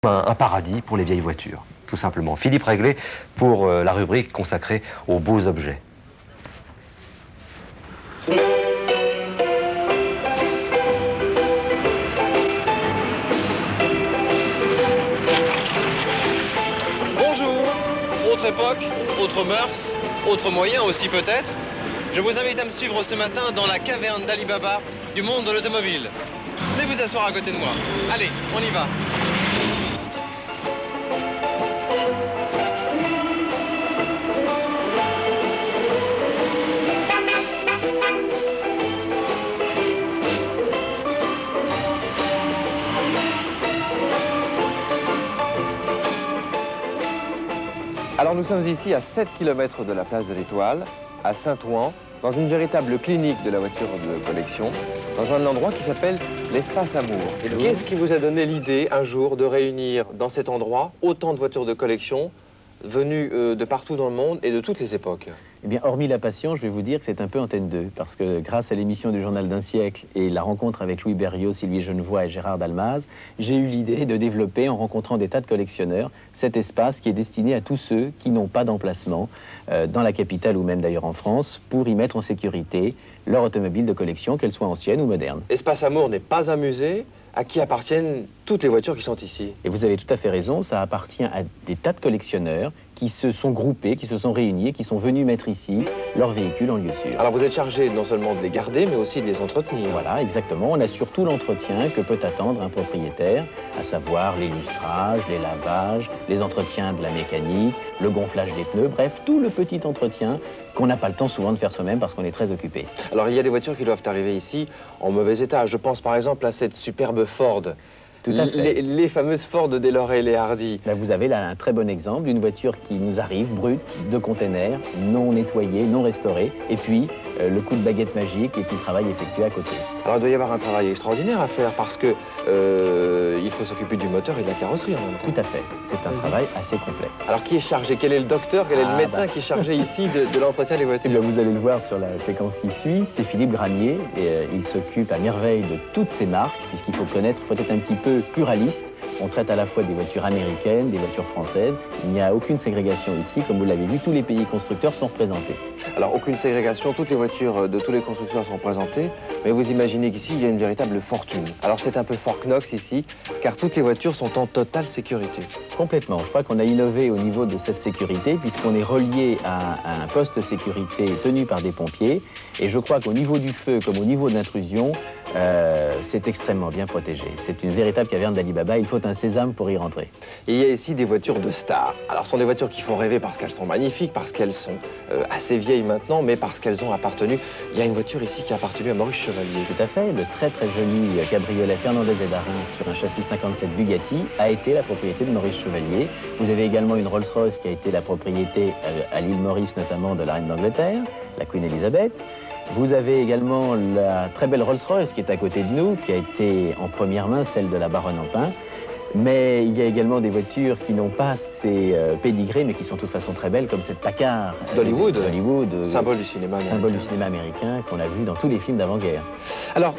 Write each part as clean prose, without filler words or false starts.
Un paradis pour les vieilles voitures, tout simplement. Philippe Réglet pour la rubrique consacrée aux beaux objets. Bonjour, autre époque, autres mœurs, autres moyens aussi peut-être. Je vous invite à me suivre ce matin dans la caverne d'Ali Baba du monde de l'automobile. Venez vous asseoir à côté de moi. Allez, on y va. Alors nous sommes ici à 7 km de la place de l'Étoile, à Saint-Ouen, dans une véritable clinique de la voiture de collection, dans un endroit qui s'appelle l'Espace Amour. Et qu'est-ce qui vous a donné l'idée un jour de réunir dans cet endroit autant de voitures de collection venues de partout dans le monde et de toutes les époques? Eh bien, hormis la passion, je vais vous dire que c'est un peu Antenne 2, parce que grâce à l'émission du Journal d'un siècle et la rencontre avec Louis Berriot, Sylvie Genevoix et Gérard Dalmaz, j'ai eu l'idée de développer, en rencontrant des tas de collectionneurs, cet espace qui est destiné à tous ceux qui n'ont pas d'emplacement dans la capitale ou même d'ailleurs en France, pour y mettre en sécurité leur automobile de collection, qu'elle soit ancienne ou moderne. Espace Amour n'est pas un musée à qui appartiennent toutes les voitures qui sont ici. Et vous avez tout à fait raison, ça appartient à des tas de collectionneurs qui se sont groupés, qui se sont réunis, qui sont venus mettre ici leurs véhicules en lieu sûr. Alors vous êtes chargé non seulement de les garder, mais aussi de les entretenir. Voilà, exactement. On assure tout l'entretien que peut attendre un propriétaire, à savoir les lustrages, les lavages, les entretiens de la mécanique, le gonflage des pneus, bref, tout le petit entretien qu'on n'a pas le temps souvent de faire soi-même parce qu'on est très occupé. Alors il y a des voitures qui doivent arriver ici en mauvais état. Je pense par exemple à cette superbe Ford. Tout à fait. Les fameuses Ford Delorey et Hardy. Là, vous avez là un très bon exemple d'une voiture qui nous arrive, brute, de container, non nettoyée, non restaurée, et puis le coup de baguette magique et puis le travail effectué à côté. Alors il doit y avoir un travail extraordinaire à faire parce que il faut s'occuper du moteur et de la carrosserie en même temps. Tout à fait. C'est un travail assez complet. Alors qui est chargé? Quel est le docteur? Quel est le médecin qui est chargé ici de l'entretien des voitures? Vous allez le voir sur la séquence qui suit, c'est Philippe Granier et il s'occupe à merveille de toutes ces marques puisqu'il faut connaître, il faut être un petit peu pluraliste. On traite à la fois des voitures américaines, des voitures françaises. Il n'y a aucune ségrégation ici. Comme vous l'avez vu, tous les pays constructeurs sont représentés. Alors, aucune ségrégation, toutes les voitures de tous les constructeurs sont présentées. Mais vous imaginez qu'ici, il y a une véritable fortune. Alors, c'est un peu Fort Knox ici, car toutes les voitures sont en totale sécurité. Complètement. Je crois qu'on a innové au niveau de cette sécurité, puisqu'on est relié à un poste de sécurité tenu par des pompiers. Et je crois qu'au niveau du feu, comme au niveau de l'intrusion, c'est extrêmement bien protégé. C'est une véritable caverne d'Ali Baba. Il faut un sésame pour y rentrer. Et il y a ici des voitures de stars. Alors, ce sont des voitures qui font rêver parce qu'elles sont magnifiques, parce qu'elles sont assez vieilles maintenant, mais parce qu'elles ont appartenu. Il y a une voiture ici qui a appartenu à Maurice Chevalier. Tout à fait. Le très très joli cabriolet Fernandez et Darin sur un châssis 57 Bugatti a été la propriété de Maurice Chevalier. Vous avez également une Rolls-Royce qui a été la propriété à l'île Maurice, notamment de la reine d'Angleterre, la Queen Elizabeth. Vous avez également la très belle Rolls-Royce qui est à côté de nous, qui a été en première main celle de la baronne en pin. Mais il y a également des voitures qui n'ont pas ces pédigrés, mais qui sont de toute façon très belles, comme cette Packard d'Hollywood, symbole du cinéma américain qu'on a vu dans tous les films d'avant-guerre. Alors,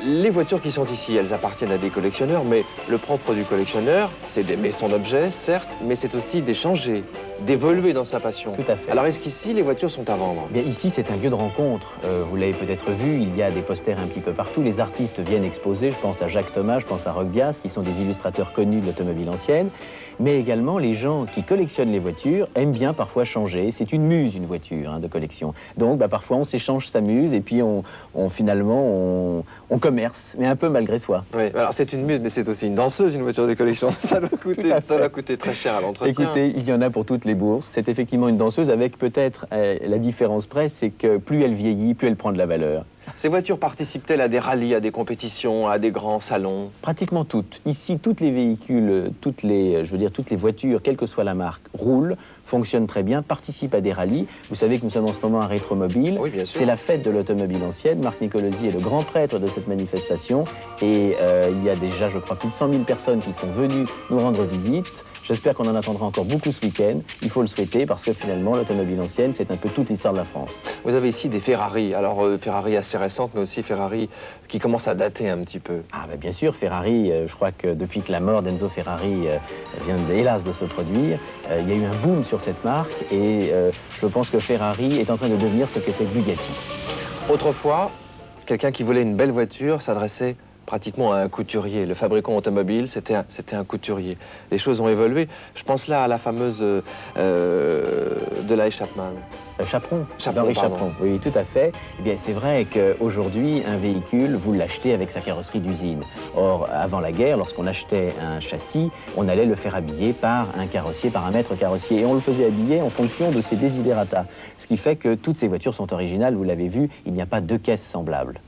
les voitures qui sont ici, elles appartiennent à des collectionneurs, mais le propre du collectionneur, c'est d'aimer son objet, certes, mais c'est aussi d'échanger, d'évoluer dans sa passion. Tout à fait. Alors, est-ce qu'ici, les voitures sont à vendre? Bien, ici, c'est un lieu de rencontre. Vous l'avez peut-être vu, il y a des posters un petit peu partout. Les artistes viennent exposer. Je pense à Jacques Thomas, je pense à Roch Dias, qui sont des illustrateurs connus de l'automobile ancienne. Mais également, les gens qui collectionnent les voitures aiment bien parfois changer. C'est une muse, une voiture de collection. Donc, parfois, on s'échange sa muse et puis finalement, on commerce, mais un peu malgré soi. Oui, alors c'est une muse, mais c'est aussi une danseuse, une voiture de collection. Ça doit coûter très cher à l'entretien. Écoutez, il y en a pour toutes les bourses. C'est effectivement une danseuse avec peut-être la différence près, c'est que plus elle vieillit, plus elle prend de la valeur. Ces voitures participent-elles à des rallyes, à des compétitions, à des grands salons? Pratiquement toutes. Ici, toutes les véhicules, toutes les voitures, quelle que soit la marque, roulent, fonctionnent très bien, participent à des rallyes. Vous savez que nous sommes en ce moment à Rétromobile. Oui, bien sûr. C'est la fête de l'automobile ancienne. Marc Nicolosi est le grand prêtre de cette manifestation. Et il y a déjà, je crois, plus de 100 000 personnes qui sont venues nous rendre visite. J'espère qu'on en attendra encore beaucoup ce week-end. Il faut le souhaiter parce que finalement, l'automobile ancienne, c'est un peu toute l'histoire de la France. Vous avez ici des Ferrari, alors Ferrari assez récentes, mais aussi Ferrari qui commencent à dater un petit peu. Ah ben bien sûr, Ferrari, je crois que depuis que la mort d'Enzo Ferrari vient hélas de se produire, il y a eu un boom sur cette marque et je pense que Ferrari est en train de devenir ce qu'était Bugatti. Autrefois, quelqu'un qui voulait une belle voiture s'adressait pratiquement à un couturier. Le fabricant automobile, c'était un couturier. Les choses ont évolué. Je pense là à la fameuse Delahaye Chapman. Chaperon, Chaperon, d'Henri pardon. Chaperon, oui, tout à fait. Eh bien, c'est vrai qu'aujourd'hui, un véhicule, vous l'achetez avec sa carrosserie d'usine. Or, avant la guerre, lorsqu'on achetait un châssis, on allait le faire habiller par un carrossier, par un maître carrossier. Et on le faisait habiller en fonction de ses desiderata. Ce qui fait que toutes ces voitures sont originales, vous l'avez vu, il n'y a pas deux caisses semblables.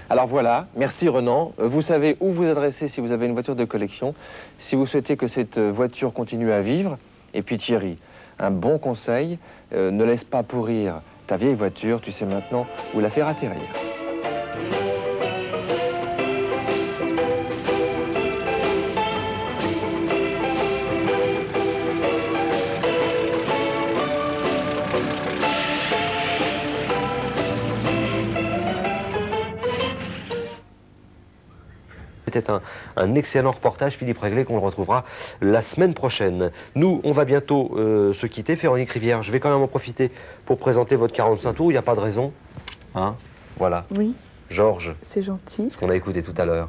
Alors voilà, merci Renan. Vous savez où vous adresser si vous avez une voiture de collection, si vous souhaitez que cette voiture continue à vivre. Et puis Thierry, un bon conseil, ne laisse pas pourrir ta vieille voiture, tu sais maintenant où la faire atterrir. C'était un excellent reportage, Philippe Réglet, qu'on le retrouvera la semaine prochaine. Nous, on va bientôt se quitter. Véronique Rivière, je vais quand même en profiter pour présenter votre 45 tours. Il n'y a pas de raison. Hein? Voilà. Oui, Georges, c'est gentil. ce qu'on a écouté tout à l'heure.